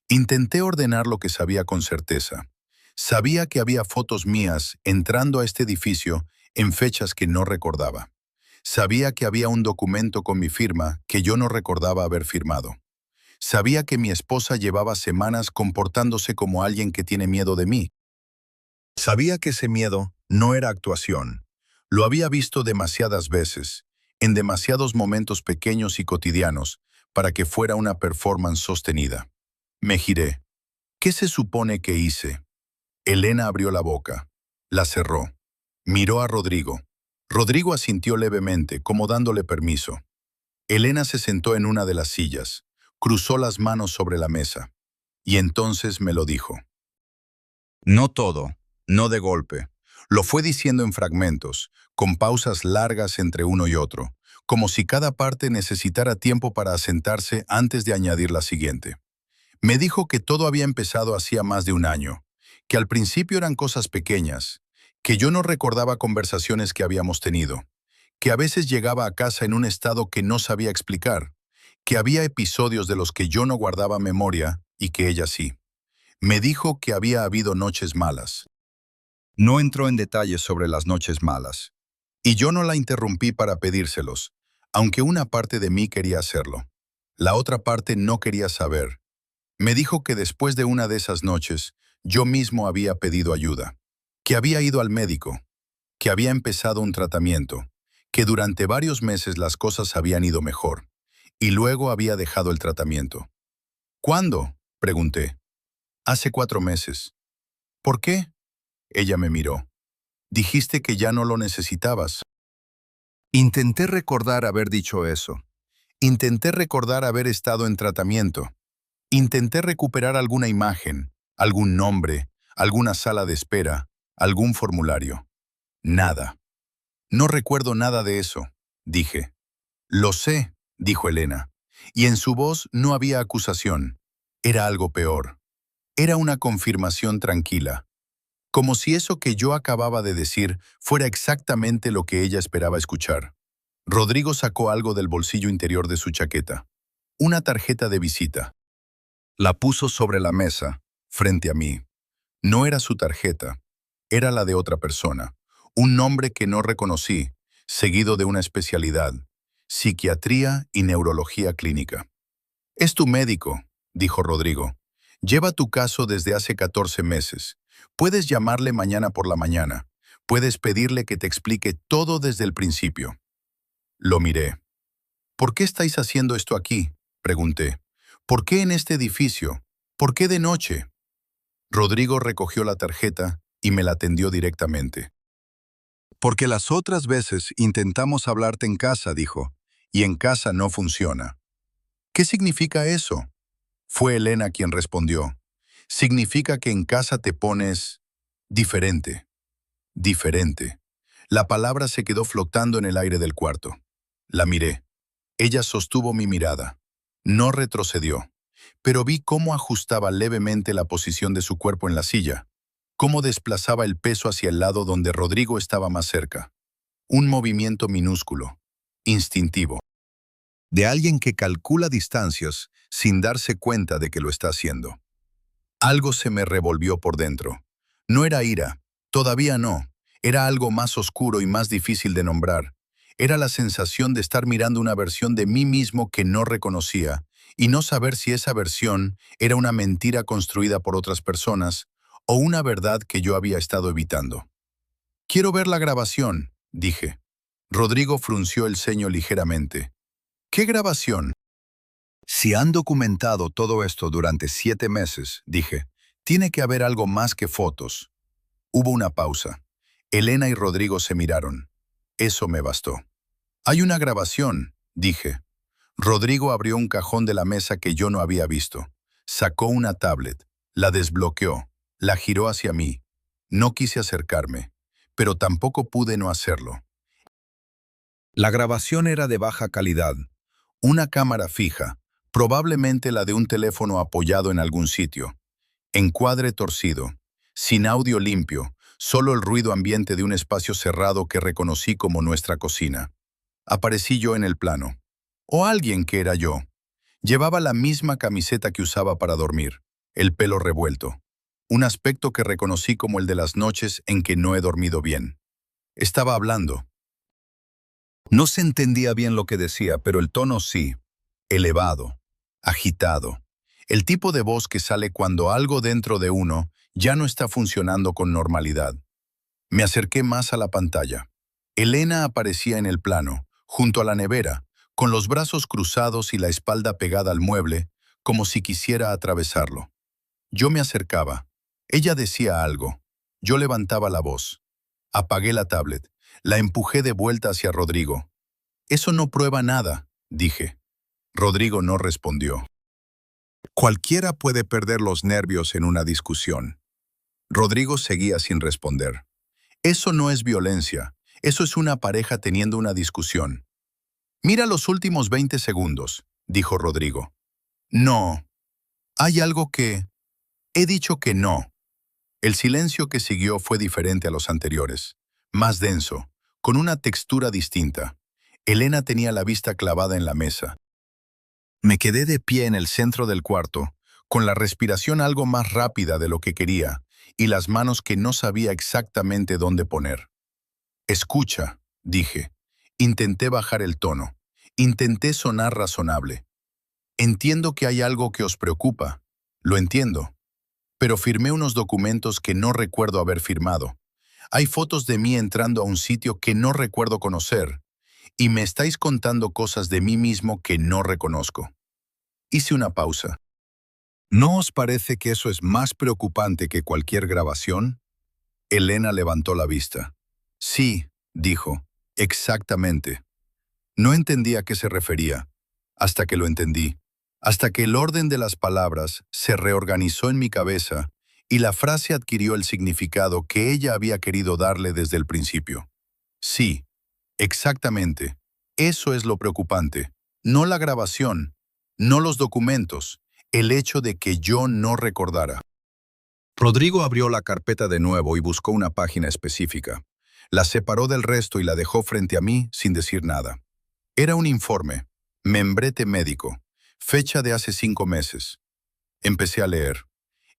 Intenté ordenar lo que sabía con certeza. Sabía que había fotos mías entrando a este edificio en fechas que no recordaba. Sabía que había un documento con mi firma que yo no recordaba haber firmado. Sabía que mi esposa llevaba semanas comportándose como alguien que tiene miedo de mí. Sabía que ese miedo no era actuación. Lo había visto demasiadas veces, en demasiados momentos pequeños y cotidianos, para que fuera una performance sostenida. Me giré. ¿Qué se supone que hice? Elena abrió la boca. La cerró. Miró a Rodrigo. Rodrigo asintió levemente, como dándole permiso. Elena se sentó en una de las sillas, cruzó las manos sobre la mesa, y entonces me lo dijo. No todo, no de golpe. Lo fue diciendo en fragmentos, con pausas largas entre uno y otro, como si cada parte necesitara tiempo para asentarse antes de añadir la siguiente. Me dijo que todo había empezado hacía más de un año, que al principio eran cosas pequeñas, que yo no recordaba conversaciones que habíamos tenido, que a veces llegaba a casa en un estado que no sabía explicar, que había episodios de los que yo no guardaba memoria y que ella sí. Me dijo que había habido noches malas. No entró en detalles sobre las noches malas. Y yo no la interrumpí para pedírselos, aunque una parte de mí quería hacerlo. La otra parte no quería saber. Me dijo que después de una de esas noches, yo mismo había pedido ayuda, que había ido al médico, que había empezado un tratamiento, que durante varios meses las cosas habían ido mejor, y luego había dejado el tratamiento. ¿Cuándo? Pregunté. Hace 4 meses. ¿Por qué? Ella me miró. Dijiste que ya no lo necesitabas. Intenté recordar haber dicho eso. Intenté recordar haber estado en tratamiento. Intenté recuperar alguna imagen, algún nombre, alguna sala de espera, algún formulario. Nada. No recuerdo nada de eso, dije. Lo sé, dijo Elena. Y en su voz no había acusación. Era algo peor. Era una confirmación tranquila. Como si eso que yo acababa de decir fuera exactamente lo que ella esperaba escuchar. Rodrigo sacó algo del bolsillo interior de su chaqueta. Una tarjeta de visita. La puso sobre la mesa, frente a mí. No era su tarjeta, era la de otra persona. Un nombre que no reconocí, seguido de una especialidad. Psiquiatría y neurología clínica. Es tu médico, dijo Rodrigo. Lleva tu caso desde hace 14 meses. Puedes llamarle mañana por la mañana. Puedes pedirle que te explique todo desde el principio. Lo miré. ¿Por qué estáis haciendo esto aquí? Pregunté. ¿Por qué en este edificio? ¿Por qué de noche? Rodrigo recogió la tarjeta y me la tendió directamente. Porque las otras veces intentamos hablarte en casa, dijo, y en casa no funciona. ¿Qué significa eso? Fue Elena quien respondió. Significa que en casa te pones diferente, diferente. La palabra se quedó flotando en el aire del cuarto. La miré. Ella sostuvo mi mirada. No retrocedió, pero vi cómo ajustaba levemente la posición de su cuerpo en la silla, cómo desplazaba el peso hacia el lado donde Rodrigo estaba más cerca. Un movimiento minúsculo, instintivo, de alguien que calcula distancias sin darse cuenta de que lo está haciendo. Algo se me revolvió por dentro. No era ira, todavía no. Era algo más oscuro y más difícil de nombrar. Era la sensación de estar mirando una versión de mí mismo que no reconocía y no saber si esa versión era una mentira construida por otras personas o una verdad que yo había estado evitando. «Quiero ver la grabación», dije. Rodrigo frunció el ceño ligeramente. «¿Qué grabación?» «Si han documentado todo esto durante 7 meses», dije, «tiene que haber algo más que fotos». Hubo una pausa. Elena y Rodrigo se miraron. Eso me bastó. «Hay una grabación», dije. Rodrigo abrió un cajón de la mesa que yo no había visto. Sacó una tablet, la desbloqueó, la giró hacia mí. No quise acercarme, pero tampoco pude no hacerlo. La grabación era de baja calidad. Una cámara fija, probablemente la de un teléfono apoyado en algún sitio. Encuadre torcido, sin audio limpio, solo el ruido ambiente de un espacio cerrado que reconocí como nuestra cocina. Aparecí yo en el plano. O alguien que era yo. Llevaba la misma camiseta que usaba para dormir, el pelo revuelto. Un aspecto que reconocí como el de las noches en que no he dormido bien. Estaba hablando. No se entendía bien lo que decía, pero el tono sí. Elevado, agitado. El tipo de voz que sale cuando algo dentro de uno ya no está funcionando con normalidad. Me acerqué más a la pantalla. Elena aparecía en el plano, junto a la nevera, con los brazos cruzados y la espalda pegada al mueble, como si quisiera atravesarlo. Yo me acercaba. Ella decía algo. Yo levantaba la voz. Apagué la tablet. La empujé de vuelta hacia Rodrigo. «Eso no prueba nada», dije. Rodrigo no respondió. Cualquiera puede perder los nervios en una discusión. Rodrigo seguía sin responder. «Eso no es violencia. Eso es una pareja teniendo una discusión». «Mira los últimos 20 segundos», dijo Rodrigo. «No. Hay algo que... He dicho que no». El silencio que siguió fue diferente a los anteriores. Más denso, con una textura distinta. Elena tenía la vista clavada en la mesa. Me quedé de pie en el centro del cuarto, con la respiración algo más rápida de lo que quería, y las manos que no sabía exactamente dónde poner. «Escucha», dije. Intenté bajar el tono. Intenté sonar razonable. «Entiendo que hay algo que os preocupa. Lo entiendo. Pero firmé unos documentos que no recuerdo haber firmado. Hay fotos de mí entrando a un sitio que no recuerdo conocer. Y me estáis contando cosas de mí mismo que no reconozco». Hice una pausa. «¿No os parece que eso es más preocupante que cualquier grabación?» Elena levantó la vista. «Sí», dijo, «exactamente». No entendía a qué se refería, hasta que lo entendí, hasta que el orden de las palabras se reorganizó en mi cabeza y la frase adquirió el significado que ella había querido darle desde el principio. «Sí, exactamente. Eso es lo preocupante. No la grabación, no los documentos, el hecho de que yo no recordara». Rodrigo abrió la carpeta de nuevo y buscó una página específica. La separó del resto y la dejó frente a mí sin decir nada. Era un informe, membrete médico, fecha de hace 5 meses. Empecé a leer.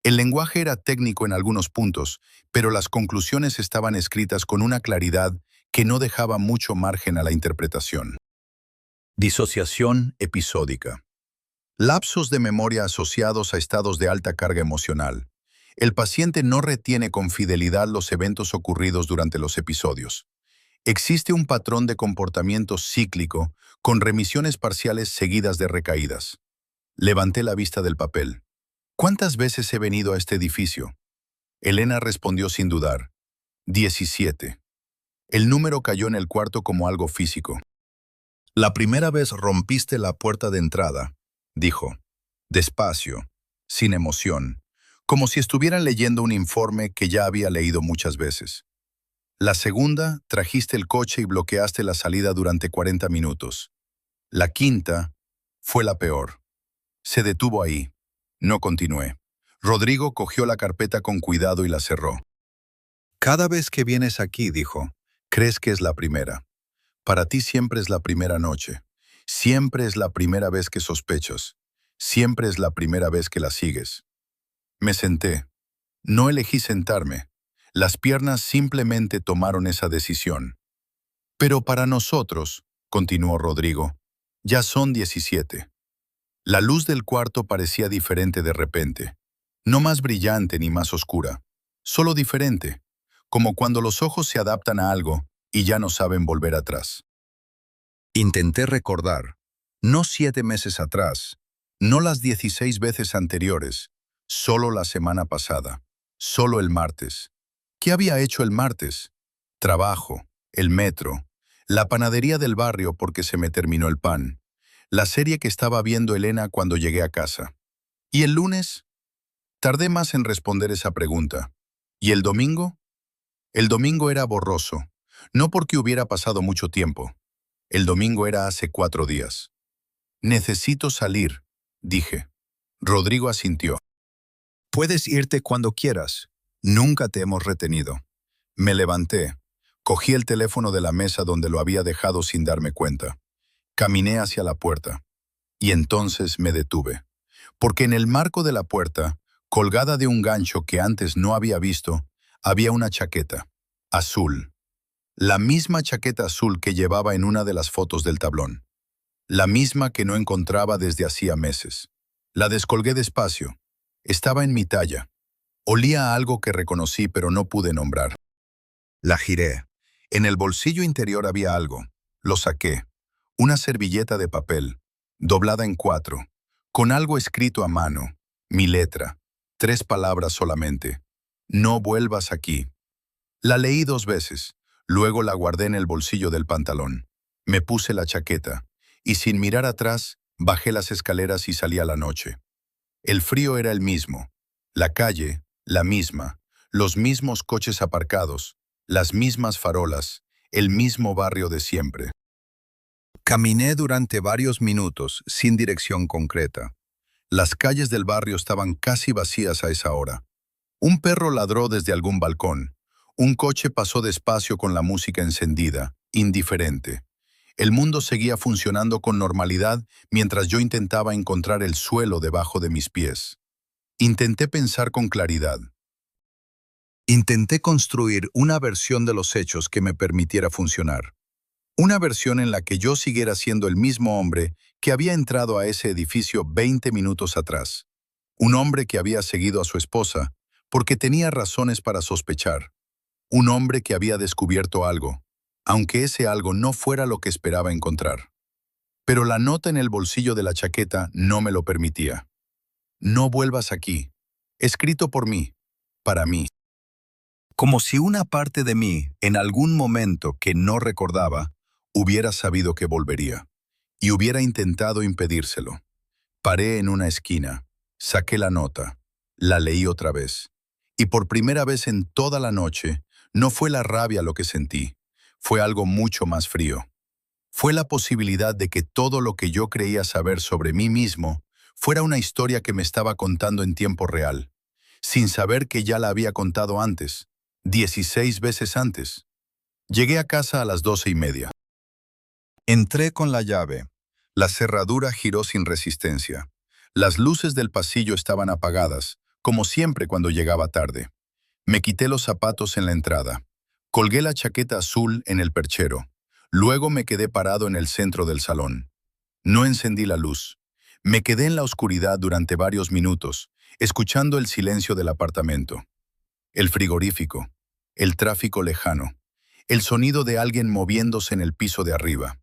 El lenguaje era técnico en algunos puntos, pero las conclusiones estaban escritas con una claridad que no dejaba mucho margen a la interpretación. Disociación episódica. Lapsos de memoria asociados a estados de alta carga emocional. El paciente no retiene con fidelidad los eventos ocurridos durante los episodios. Existe un patrón de comportamiento cíclico, con remisiones parciales seguidas de recaídas. Levanté la vista del papel. «¿Cuántas veces he venido a este edificio?» Elena respondió sin dudar. 17. El número cayó en el cuarto como algo físico. «La primera vez rompiste la puerta de entrada», dijo. Despacio, sin emoción, como si estuvieran leyendo un informe que ya había leído muchas veces. La segunda, trajiste el coche y bloqueaste la salida durante 40 minutos. La quinta fue la peor. Se detuvo ahí. No continué. Rodrigo cogió la carpeta con cuidado y la cerró. Cada vez que vienes aquí, dijo, crees que es la primera. Para ti siempre es la primera noche. Siempre es la primera vez que sospechas. Siempre es la primera vez que la sigues. Me senté. No elegí sentarme. Las piernas simplemente tomaron esa decisión. Pero para nosotros, continuó Rodrigo, ya son 17. La luz del cuarto parecía diferente de repente. No más brillante ni más oscura. Solo diferente. Como cuando los ojos se adaptan a algo y ya no saben volver atrás. Intenté recordar. No 7 meses atrás. No las 16 veces anteriores. Solo la semana pasada. Solo el martes. ¿Qué había hecho el martes? Trabajo, el metro, la panadería del barrio porque se me terminó el pan, la serie que estaba viendo Elena cuando llegué a casa. ¿Y el lunes? Tardé más en responder esa pregunta. ¿Y el domingo? El domingo era borroso, no porque hubiera pasado mucho tiempo. El domingo era hace 4 días. Necesito salir, dije. Rodrigo asintió. Puedes irte cuando quieras. Nunca te hemos retenido. Me levanté. Cogí el teléfono de la mesa donde lo había dejado sin darme cuenta. Caminé hacia la puerta. Y entonces me detuve. Porque en el marco de la puerta, colgada de un gancho que antes no había visto, había una chaqueta. Azul. La misma chaqueta azul que llevaba en una de las fotos del tablón. La misma que no encontraba desde hacía meses. La descolgué despacio. Estaba en mi talla. Olía a algo que reconocí pero no pude nombrar. La giré. En el bolsillo interior había algo. Lo saqué. Una servilleta de papel, doblada en 4, con algo escrito a mano. Mi letra. 3 palabras solamente. No vuelvas aquí. La leí 2 veces. Luego la guardé en el bolsillo del pantalón. Me puse la chaqueta. Y sin mirar atrás, bajé las escaleras y salí a la noche. El frío era el mismo. La calle, la misma. Los mismos coches aparcados. Las mismas farolas. El mismo barrio de siempre. Caminé durante varios minutos, sin dirección concreta. Las calles del barrio estaban casi vacías a esa hora. Un perro ladró desde algún balcón. Un coche pasó despacio con la música encendida, indiferente. El mundo seguía funcionando con normalidad mientras yo intentaba encontrar el suelo debajo de mis pies. Intenté pensar con claridad. Intenté construir una versión de los hechos que me permitiera funcionar. Una versión en la que yo siguiera siendo el mismo hombre que había entrado a ese edificio 20 minutos atrás. Un hombre que había seguido a su esposa porque tenía razones para sospechar. Un hombre que había descubierto algo, aunque ese algo no fuera lo que esperaba encontrar. Pero la nota en el bolsillo de la chaqueta no me lo permitía. No vuelvas aquí. Escrito por mí, para mí. Como si una parte de mí, en algún momento que no recordaba, hubiera sabido que volvería, y hubiera intentado impedírselo. Paré en una esquina, saqué la nota, la leí otra vez, y por primera vez en toda la noche, no fue la rabia lo que sentí, fue algo mucho más frío. Fue la posibilidad de que todo lo que yo creía saber sobre mí mismo fuera una historia que me estaba contando en tiempo real, sin saber que ya la había contado antes, 16 veces antes. Llegué a casa a las 12:30. Entré con la llave. La cerradura giró sin resistencia. Las luces del pasillo estaban apagadas, como siempre cuando llegaba tarde. Me quité los zapatos en la entrada. Colgué la chaqueta azul en el perchero. Luego me quedé parado en el centro del salón. No encendí la luz. Me quedé en la oscuridad durante varios minutos, escuchando el silencio del apartamento. El frigorífico, el tráfico lejano, el sonido de alguien moviéndose en el piso de arriba.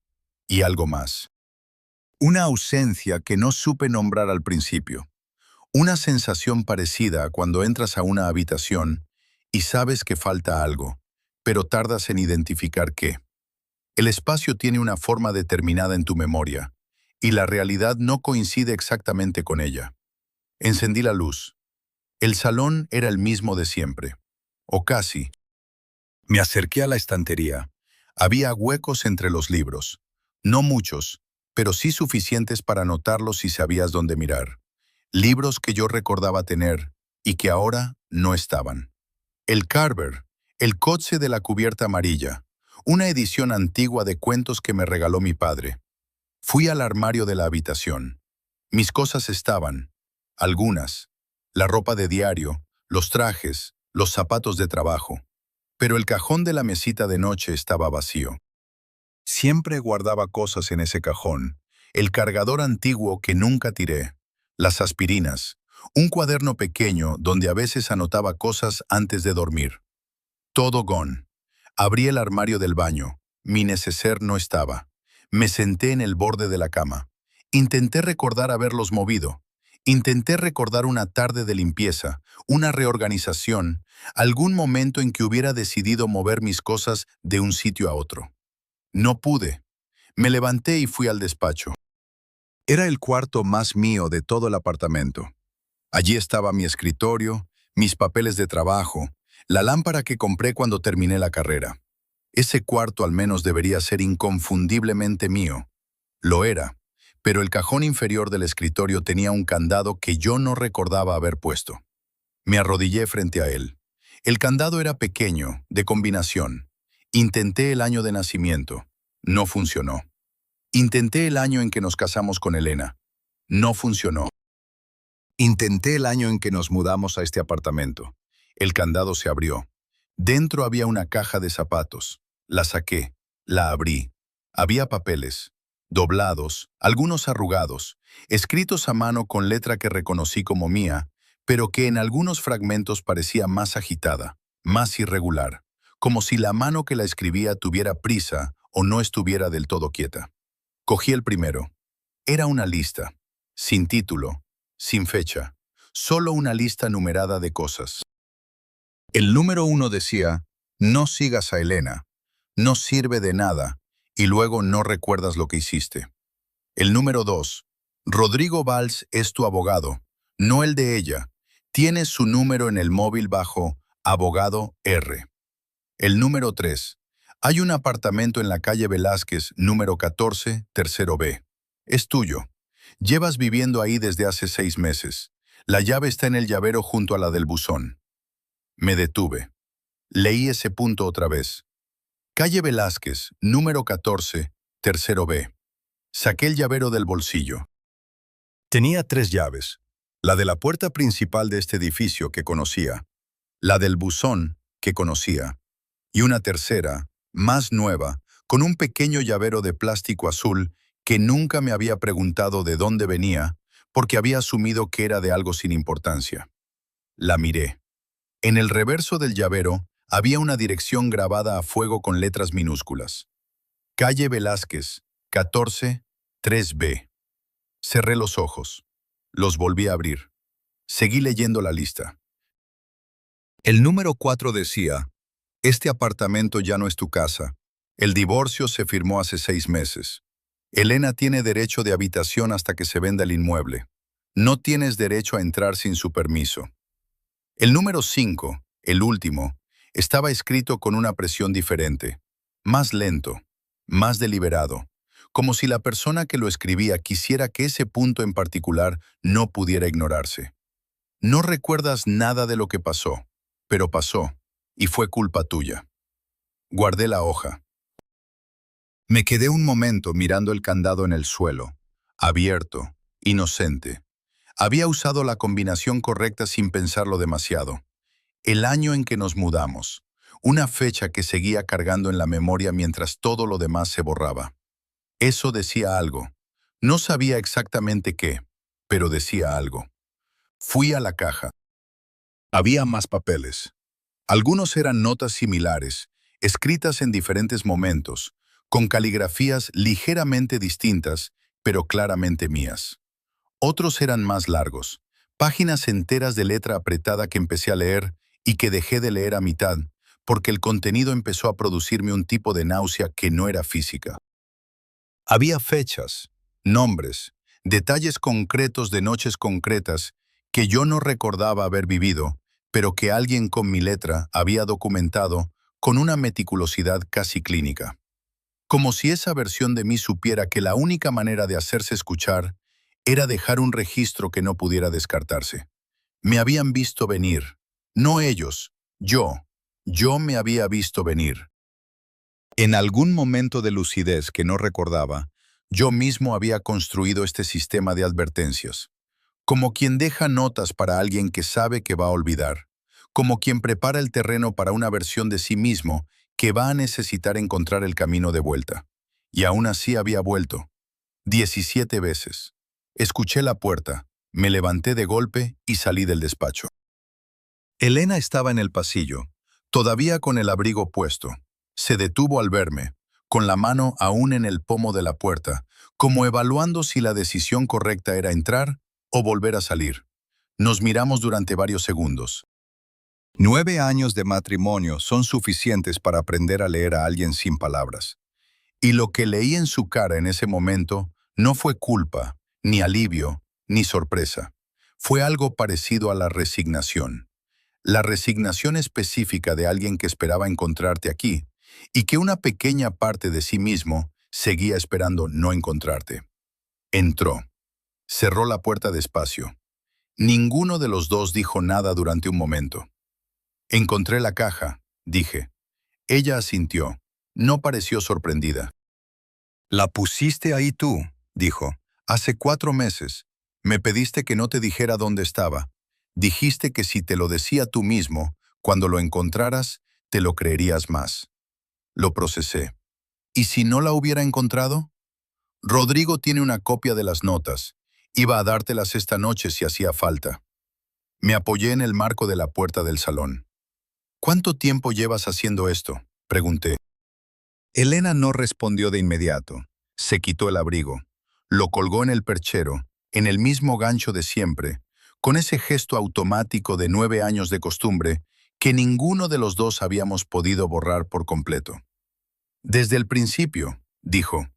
Y algo más. Una ausencia que no supe nombrar al principio. Una sensación parecida a cuando entras a una habitación y sabes que falta algo, pero tardas en identificar qué. El espacio tiene una forma determinada en tu memoria, y la realidad no coincide exactamente con ella. Encendí la luz. El salón era el mismo de siempre, o casi. Me acerqué a la estantería. Había huecos entre los libros. No muchos, pero sí suficientes para notarlos si sabías dónde mirar. Libros que yo recordaba tener y que ahora no estaban. El Carver, el Coetse de la cubierta amarilla, una edición antigua de cuentos que me regaló mi padre. Fui al armario de la habitación. Mis cosas estaban, algunas, la ropa de diario, los trajes, los zapatos de trabajo, pero el cajón de la mesita de noche estaba vacío. Siempre guardaba cosas en ese cajón, el cargador antiguo que nunca tiré, las aspirinas, un cuaderno pequeño donde a veces anotaba cosas antes de dormir. Todo gone. Abrí el armario del baño. Mi neceser no estaba. Me senté en el borde de la cama. Intenté recordar haberlos movido. Intenté recordar una tarde de limpieza, una reorganización, algún momento en que hubiera decidido mover mis cosas de un sitio a otro. No pude. Me levanté y fui al despacho. Era el cuarto más mío de todo el apartamento. Allí estaba mi escritorio, mis papeles de trabajo, la lámpara que compré cuando terminé la carrera. Ese cuarto al menos debería ser inconfundiblemente mío. Lo era, pero el cajón inferior del escritorio tenía un candado que yo no recordaba haber puesto. Me arrodillé frente a él. El candado era pequeño, de combinación. Intenté el año de nacimiento. No funcionó. Intenté el año en que nos casamos con Elena. No funcionó. Intenté el año en que nos mudamos a este apartamento. El candado se abrió. Dentro había una caja de zapatos. La saqué, la abrí. Había papeles, doblados, algunos arrugados, escritos a mano con letra que reconocí como mía, pero que en algunos fragmentos parecía más agitada, más irregular, como si la mano que la escribía tuviera prisa o no estuviera del todo quieta. Cogí el primero. Era una lista, sin título, sin fecha, solo una lista numerada de cosas. El número 1 decía, no sigas a Elena, no sirve de nada, y luego no recuerdas lo que hiciste. El número 2, Rodrigo Valls es tu abogado, no el de ella. Tienes su número en el móvil bajo abogado R. El número 3, hay un apartamento en la calle Velázquez, número 14, tercero B. Es tuyo. Llevas viviendo ahí desde hace 6 meses. La llave está en el llavero junto a la del buzón. Me detuve. Leí ese punto otra vez. Calle Velázquez, número 14, tercero B. Saqué el llavero del bolsillo. Tenía 3 llaves. La de la puerta principal de este edificio que conocía, la del buzón que conocía, y una tercera, más nueva, con un pequeño llavero de plástico azul que nunca me había preguntado de dónde venía, porque había asumido que era de algo sin importancia. La miré. En el reverso del llavero había una dirección grabada a fuego con letras minúsculas. Calle Velázquez, 14, 3B. Cerré los ojos. Los volví a abrir. Seguí leyendo la lista. El número 4 decía, este apartamento ya no es tu casa. El divorcio se firmó hace 6 meses. Elena tiene derecho de habitación hasta que se venda el inmueble. No tienes derecho a entrar sin su permiso. El número 5, el último, estaba escrito con una presión diferente, más lento, más deliberado, como si la persona que lo escribía quisiera que ese punto en particular no pudiera ignorarse. No recuerdas nada de lo que pasó, pero pasó, y fue culpa tuya. Guardé la hoja. Me quedé un momento mirando el candado en el suelo, abierto, inocente. Había usado la combinación correcta sin pensarlo demasiado. El año en que nos mudamos, una fecha que seguía cargando en la memoria mientras todo lo demás se borraba. Eso decía algo. No sabía exactamente qué, pero decía algo. Fui a la caja. Había más papeles. Algunos eran notas similares, escritas en diferentes momentos, con caligrafías ligeramente distintas, pero claramente mías. Otros eran más largos, páginas enteras de letra apretada que empecé a leer y que dejé de leer a mitad, porque el contenido empezó a producirme un tipo de náusea que no era física. Había fechas, nombres, detalles concretos de noches concretas que yo no recordaba haber vivido, pero que alguien con mi letra había documentado con una meticulosidad casi clínica. Como si esa versión de mí supiera que la única manera de hacerse escuchar era dejar un registro que no pudiera descartarse. Me habían visto venir. No ellos, yo. Yo me había visto venir. En algún momento de lucidez que no recordaba, yo mismo había construido este sistema de advertencias. Como quien deja notas para alguien que sabe que va a olvidar. Como quien prepara el terreno para una versión de sí mismo que va a necesitar encontrar el camino de vuelta. Y aún así había vuelto. 17 veces. Escuché la puerta, me levanté de golpe y salí del despacho. Elena estaba en el pasillo, todavía con el abrigo puesto. Se detuvo al verme, con la mano aún en el pomo de la puerta, como evaluando si la decisión correcta era entrar o volver a salir. Nos miramos durante varios segundos. 9 años de matrimonio son suficientes para aprender a leer a alguien sin palabras. Y lo que leí en su cara en ese momento no fue culpa, ni alivio, ni sorpresa. Fue algo parecido a la resignación. La resignación específica de alguien que esperaba encontrarte aquí y que una pequeña parte de sí mismo seguía esperando no encontrarte. Entró. Cerró la puerta despacio. Ninguno de los dos dijo nada durante un momento. Encontré la caja, dije. Ella asintió. No pareció sorprendida. «La pusiste ahí tú», dijo. «Hace 4 meses. Me pediste que no te dijera dónde estaba. Dijiste que si te lo decía tú mismo, cuando lo encontraras, te lo creerías más». Lo procesé. ¿Y si no la hubiera encontrado? Rodrigo tiene una copia de las notas. Iba a dártelas esta noche si hacía falta. Me apoyé en el marco de la puerta del salón. «¿Cuánto tiempo llevas haciendo esto?», pregunté. Elena no respondió de inmediato. Se quitó el abrigo. Lo colgó en el perchero, en el mismo gancho de siempre, con ese gesto automático de 9 años de costumbre que ninguno de los dos habíamos podido borrar por completo. «Desde el principio», dijo,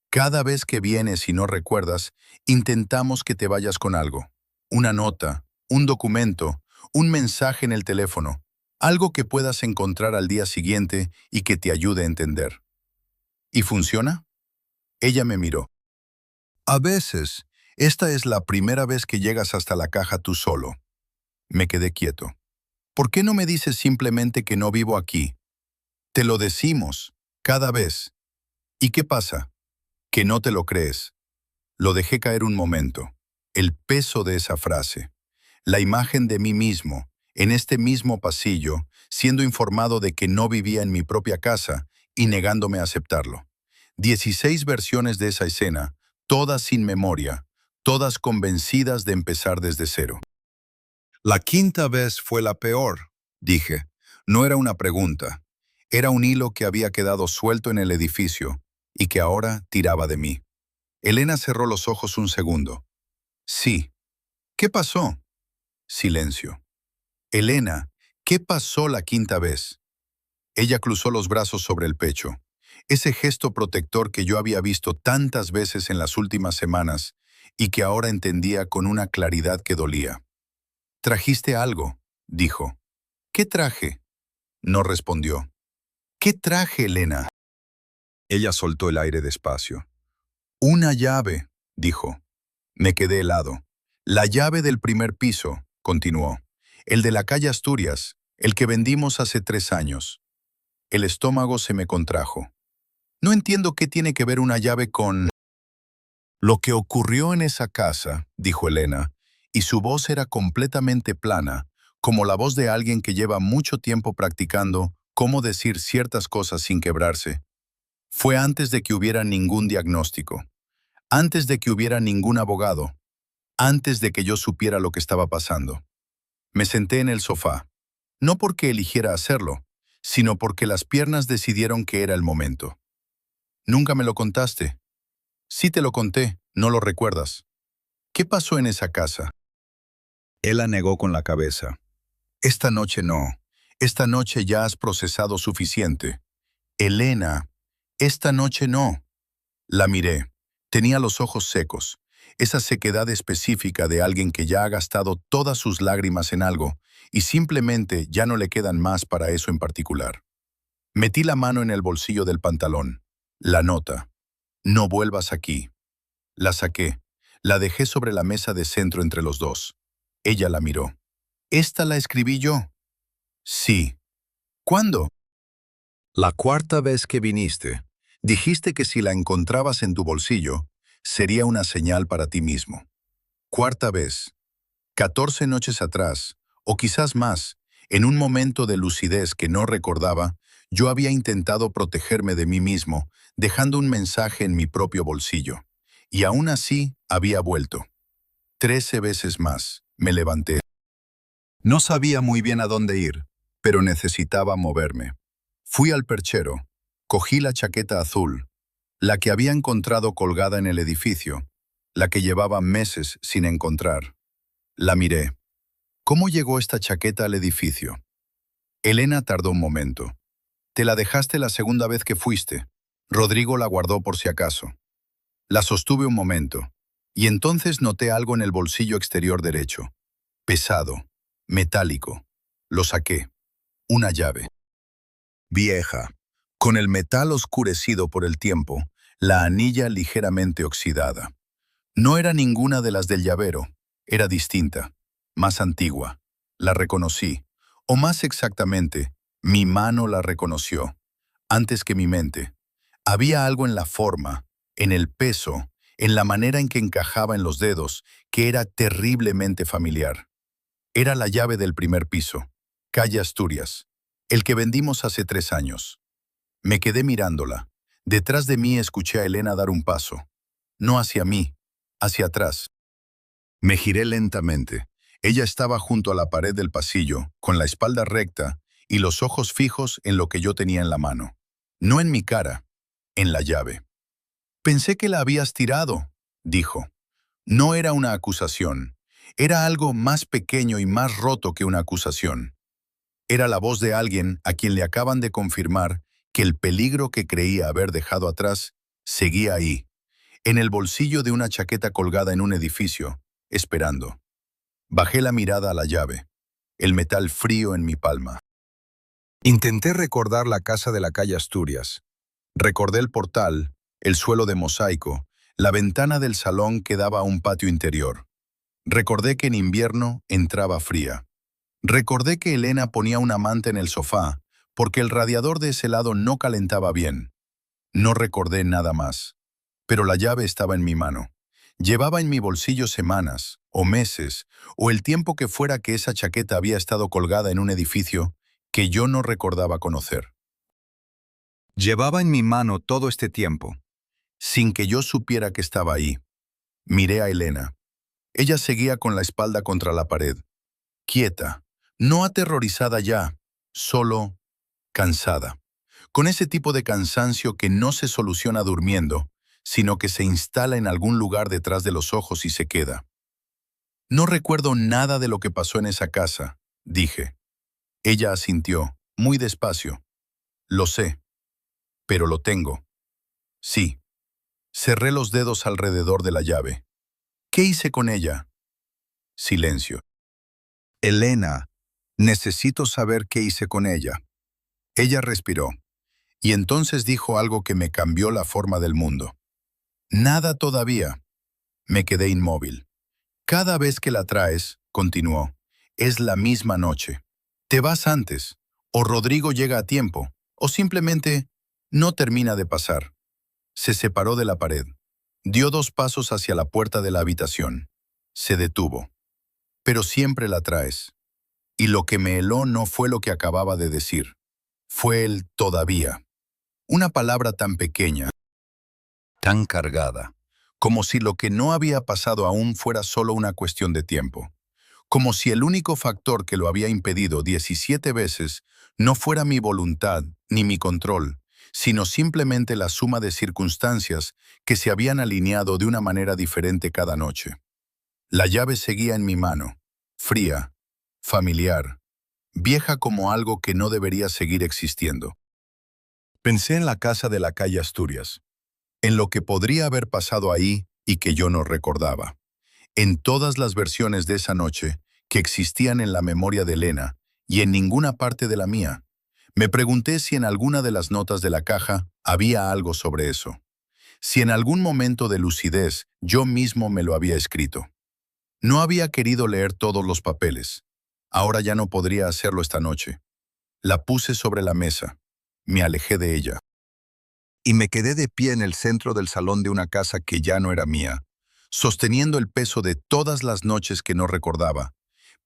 «cada vez que vienes y no recuerdas, intentamos que te vayas con algo. Una nota, un documento, un mensaje en el teléfono, algo que puedas encontrar al día siguiente y que te ayude a entender». «¿Y funciona?». Ella me miró. «A veces, esta es la primera vez que llegas hasta la caja tú solo». Me quedé quieto. «¿Por qué no me dices simplemente que no vivo aquí?». «Te lo decimos, cada vez». «¿Y qué pasa?». «Que no te lo crees». Lo dejé caer un momento. El peso de esa frase. La imagen de mí mismo, en este mismo pasillo, siendo informado de que no vivía en mi propia casa y negándome a aceptarlo. 16 versiones de esa escena, todas sin memoria, todas convencidas de empezar desde cero. «La quinta vez fue la peor», dije. No era una pregunta. Era un hilo que había quedado suelto en el edificio y que ahora tiraba de mí. Elena cerró los ojos un segundo. «Sí». «¿Qué pasó?». Silencio. «Elena, ¿qué pasó la quinta vez?». Ella cruzó los brazos sobre el pecho. Ese gesto protector que yo había visto tantas veces en las últimas semanas y que ahora entendía con una claridad que dolía. «Trajiste algo», dijo. «¿Qué traje?». No respondió. «¿Qué traje, Elena?». Ella soltó el aire despacio. «Una llave», dijo. Me quedé helado. «La llave del primer piso», continuó. «El de la calle Asturias, el que vendimos hace 3 años». El estómago se me contrajo. No entiendo qué tiene que ver una llave con... «Lo que ocurrió en esa casa», dijo Elena, y su voz era completamente plana, como la voz de alguien que lleva mucho tiempo practicando cómo decir ciertas cosas sin quebrarse. «Fue antes de que hubiera ningún diagnóstico, antes de que hubiera ningún abogado, antes de que yo supiera lo que estaba pasando. Me senté en el sofá, no porque eligiera hacerlo, sino porque las piernas decidieron que era el momento». «Nunca me lo contaste». «Sí te lo conté, no lo recuerdas». «¿Qué pasó en esa casa?». Él la negó con la cabeza. «Esta noche no. Esta noche ya has procesado suficiente». «Elena, esta noche no». La miré. Tenía los ojos secos. Esa sequedad específica de alguien que ya ha gastado todas sus lágrimas en algo y simplemente ya no le quedan más para eso en particular. Metí la mano en el bolsillo del pantalón. La nota. No vuelvas aquí. La saqué. La dejé sobre la mesa de centro entre los dos. Ella la miró. ¿Esta la escribí yo? Sí. ¿Cuándo? La cuarta vez que viniste. Dijiste que si la encontrabas en tu bolsillo, sería una señal para ti mismo. Cuarta vez. 14 noches atrás, o quizás más, en un momento de lucidez que no recordaba, yo había intentado protegerme de mí mismo, dejando un mensaje en mi propio bolsillo. Y aún así había vuelto. 13 veces más. Me levanté. No sabía muy bien a dónde ir, pero necesitaba moverme. Fui al perchero. Cogí la chaqueta azul, la que había encontrado colgada en el edificio, la que llevaba meses sin encontrar. La miré. ¿Cómo llegó esta chaqueta al edificio? Elena tardó un momento. Te la dejaste la segunda vez que fuiste. Rodrigo la guardó por si acaso. La sostuve un momento, y entonces noté algo en el bolsillo exterior derecho. Pesado, metálico. Lo saqué. Una llave. Vieja, con el metal oscurecido por el tiempo, la anilla ligeramente oxidada. No era ninguna de las del llavero, era distinta, más antigua. La reconocí, o más exactamente, mi mano la reconoció, antes que mi mente. Había algo en la forma, en el peso, en la manera en que encajaba en los dedos, que era terriblemente familiar. Era la llave del primer piso, calle Asturias, el que vendimos hace 3 años. Me quedé mirándola. Detrás de mí escuché a Elena dar un paso. No hacia mí, hacia atrás. Me giré lentamente. Ella estaba junto a la pared del pasillo, con la espalda recta y los ojos fijos en lo que yo tenía en la mano. No en mi cara, en la llave. Pensé que la habías tirado, dijo. No era una acusación. Era algo más pequeño y más roto que una acusación. Era la voz de alguien a quien le acaban de confirmar que el peligro que creía haber dejado atrás seguía ahí, en el bolsillo de una chaqueta colgada en un edificio, esperando. Bajé la mirada a la llave, el metal frío en mi palma. Intenté recordar la casa de la calle Asturias. Recordé el portal, el suelo de mosaico, la ventana del salón que daba a un patio interior. Recordé que en invierno entraba fría. Recordé que Elena ponía una manta en el sofá porque el radiador de ese lado no calentaba bien. No recordé nada más. Pero la llave estaba en mi mano. Llevaba en mi bolsillo semanas, o meses, o el tiempo que fuera que esa chaqueta había estado colgada en un edificio que yo no recordaba conocer. Llevaba en mi mano todo este tiempo, sin que yo supiera que estaba ahí. Miré a Elena. Ella seguía con la espalda contra la pared, quieta, no aterrorizada ya, solo cansada. Con ese tipo de cansancio que no se soluciona durmiendo, sino que se instala en algún lugar detrás de los ojos y se queda. No recuerdo nada de lo que pasó en esa casa, dije. Ella asintió, muy despacio. Lo sé, pero lo tengo. Sí. Cerré los dedos alrededor de la llave. ¿Qué hice con ella? Silencio. Elena, necesito saber qué hice con ella. Ella respiró, y entonces dijo algo que me cambió la forma del mundo. Nada todavía. Me quedé inmóvil. Cada vez que la traes, continuó, es la misma noche. Te vas antes, o Rodrigo llega a tiempo, o simplemente no termina de pasar. Se separó de la pared. Dio 2 pasos hacia la puerta de la habitación. Se detuvo. Pero siempre la traes. Y lo que me heló no fue lo que acababa de decir. Fue el todavía. Una palabra tan pequeña, tan cargada, como si lo que no había pasado aún fuera solo una cuestión de tiempo. Como si el único factor que lo había impedido 17 veces no fuera mi voluntad ni mi control, sino simplemente la suma de circunstancias que se habían alineado de una manera diferente cada noche. La llave seguía en mi mano, fría, familiar, vieja como algo que no debería seguir existiendo. Pensé en la casa de la calle Asturias, en lo que podría haber pasado ahí y que yo no recordaba, en todas las versiones de esa noche que existían en la memoria de Elena y en ninguna parte de la mía. Me pregunté si en alguna de las notas de la caja había algo sobre eso. Si en algún momento de lucidez yo mismo me lo había escrito. No había querido leer todos los papeles. Ahora ya no podría hacerlo esta noche. La puse sobre la mesa. Me alejé de ella. Y me quedé de pie en el centro del salón de una casa que ya no era mía, sosteniendo el peso de todas las noches que no recordaba,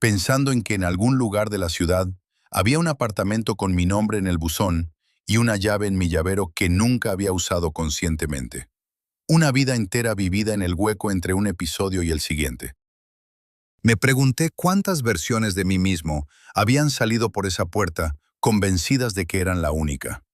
pensando en que en algún lugar de la ciudad había un apartamento con mi nombre en el buzón y una llave en mi llavero que nunca había usado conscientemente. Una vida entera vivida en el hueco entre un episodio y el siguiente. Me pregunté cuántas versiones de mí mismo habían salido por esa puerta convencidas de que eran la única.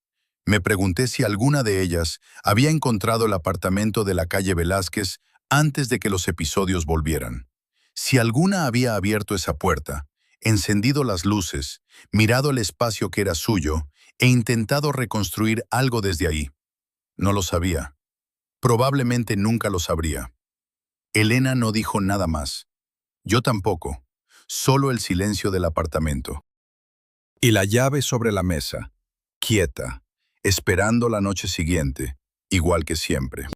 Me pregunté si alguna de ellas había encontrado el apartamento de la calle Velázquez antes de que los episodios volvieran. Si alguna había abierto esa puerta, encendido las luces, mirado el espacio que era suyo e intentado reconstruir algo desde ahí. No lo sabía. Probablemente nunca lo sabría. Elena no dijo nada más. Yo tampoco. Solo el silencio del apartamento. Y la llave sobre la mesa, quieta, esperando la noche siguiente, igual que siempre.